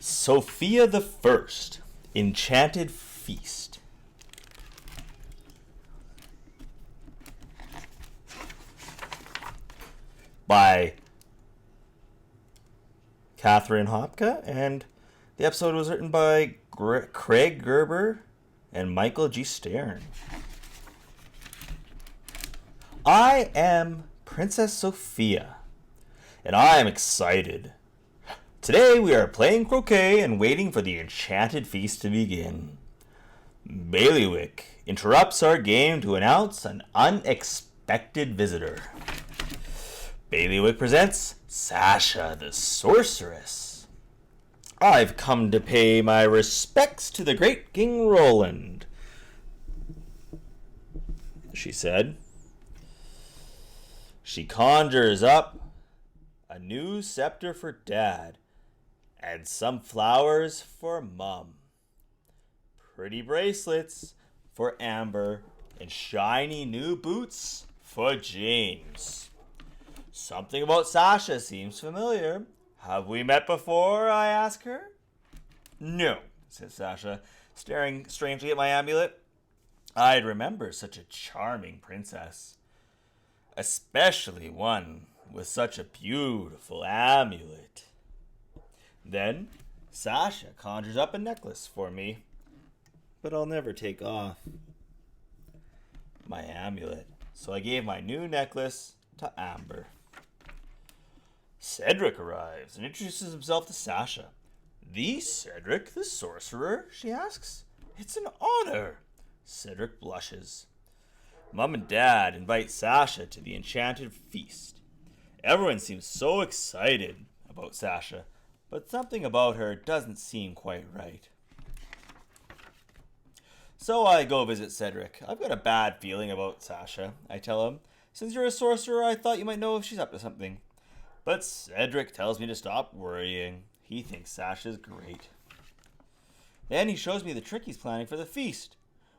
Sofia the First, Enchanted Feast. By Catherine Hopka, and the episode was written by Craig Gerber and Michael G. Stern. I am Princess Sofia, and I am excited. Today we are playing croquet and waiting for the Enchanted Feast to begin. Bailiwick interrupts our game to announce an unexpected visitor. Bailiwick presents Sasha the Sorceress. I've come to pay my respects to the great King Roland, she said. She conjures up a new scepter for Dad and some flowers for Mum, pretty bracelets for Amber, and shiny new boots for James. Something about Sasha seems familiar. Have we met before? I ask her. No, says Sasha, staring strangely at my amulet. I'd remember such a charming princess, especially one with such a beautiful amulet. Then Sasha conjures up a necklace for me, but I'll never take off my amulet, so I gave my new necklace to Amber. Cedric arrives and introduces himself to Sasha. The Cedric the Sorcerer? She asks. It's an honor. Cedric blushes. Mum and Dad invite Sasha to the Enchanted Feast. Everyone seems so excited about Sasha, but something about her doesn't seem quite right. So I go visit Cedric. I've got a bad feeling about Sasha, I tell him. Since you're a sorcerer, I thought you might know if she's up to something. But Cedric tells me to stop worrying. He thinks Sasha's great. Then he shows me the trick he's planning for the feast.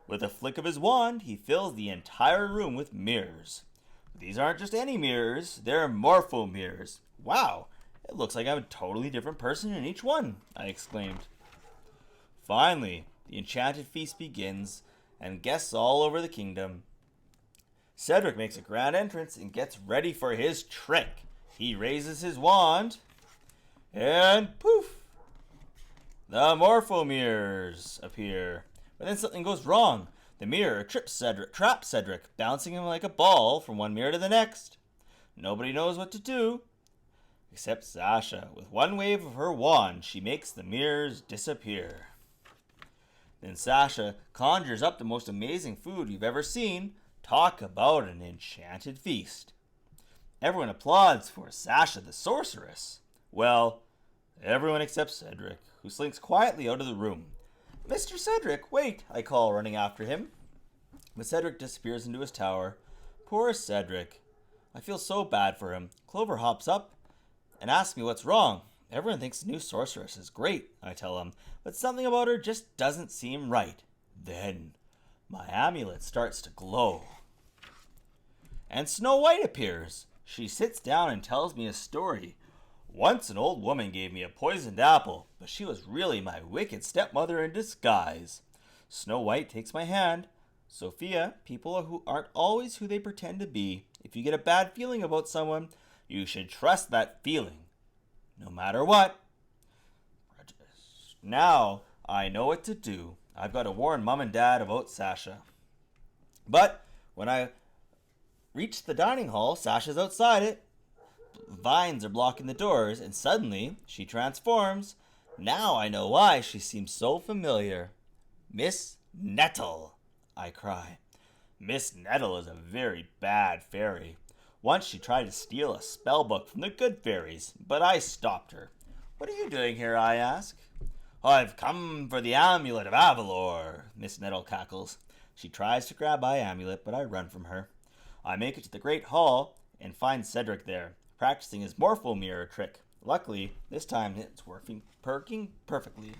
With a flick of his wand, he fills the entire room with mirrors. These aren't just any mirrors, they're morpho mirrors. Wow, it looks like I'm a totally different person in each one, I exclaimed. Finally, the Enchanted Feast begins, and guests all over the kingdom. Cedric makes a grand entrance and gets ready for his trick. He raises his wand, and poof! The morpho mirrors appear. But then something goes wrong. The mirror traps Cedric, bouncing him like a ball from one mirror to the next. Nobody knows what to do, except Sasha. With one wave of her wand, she makes the mirrors disappear. Then Sasha conjures up the most amazing food you've ever seen. Talk about an enchanted feast. Everyone applauds for Sasha the Sorceress. Well, everyone except Cedric, who slinks quietly out of the room. Mr. Cedric, wait, I call, running after him. But Cedric disappears into his tower. Poor Cedric. I feel so bad for him. Clover hops up and asks me what's wrong. Everyone thinks the new sorceress is great, I tell him, but something about her just doesn't seem right. Then my amulet starts to glow, and Snow White appears. She sits down and tells me a story. Once an old woman gave me a poisoned apple, but she was really my wicked stepmother in disguise. Snow White takes my hand. Sofia, people who aren't always who they pretend to be. If you get a bad feeling about someone, you should trust that feeling, no matter what. Now I know what to do. I've got to warn Mum and Dad about Sasha. But when I reach the dining hall, Sasha's outside it. Vines are blocking the doors, and suddenly she transforms. Now I know why she seems so familiar. Miss Nettle, I cry. Miss Nettle is a very bad fairy. Once she tried to steal a spell book from the good fairies, but I stopped her. What are you doing here, I ask. I've come for the amulet of Avalor, Miss Nettle cackles. She tries to grab my amulet, but I run from her. I make it to the great hall and find Cedric there, practicing his morpho mirror trick. Luckily, this time it's working perfectly.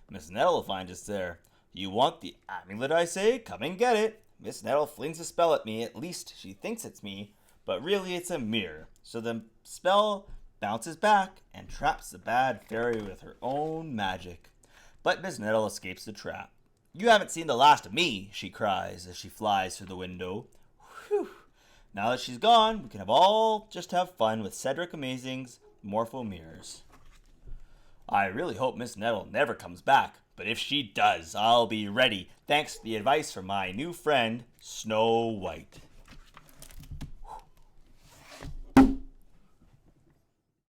Miss Nettle finds us there. You want the amulet, I say? Come and get it. Miss Nettle flings a spell at me. At least she thinks it's me, but really it's a mirror. So the spell bounces back, and traps the bad fairy with her own magic. But Miss Nettle escapes the trap. "You haven't seen the last of me," she cries as she flies through the window. Whew. Now that she's gone, we can just have fun with Cedric Amazing's Morpho Mirrors. I really hope Miss Nettle never comes back, but if she does, I'll be ready, thanks to the advice from my new friend, Snow White.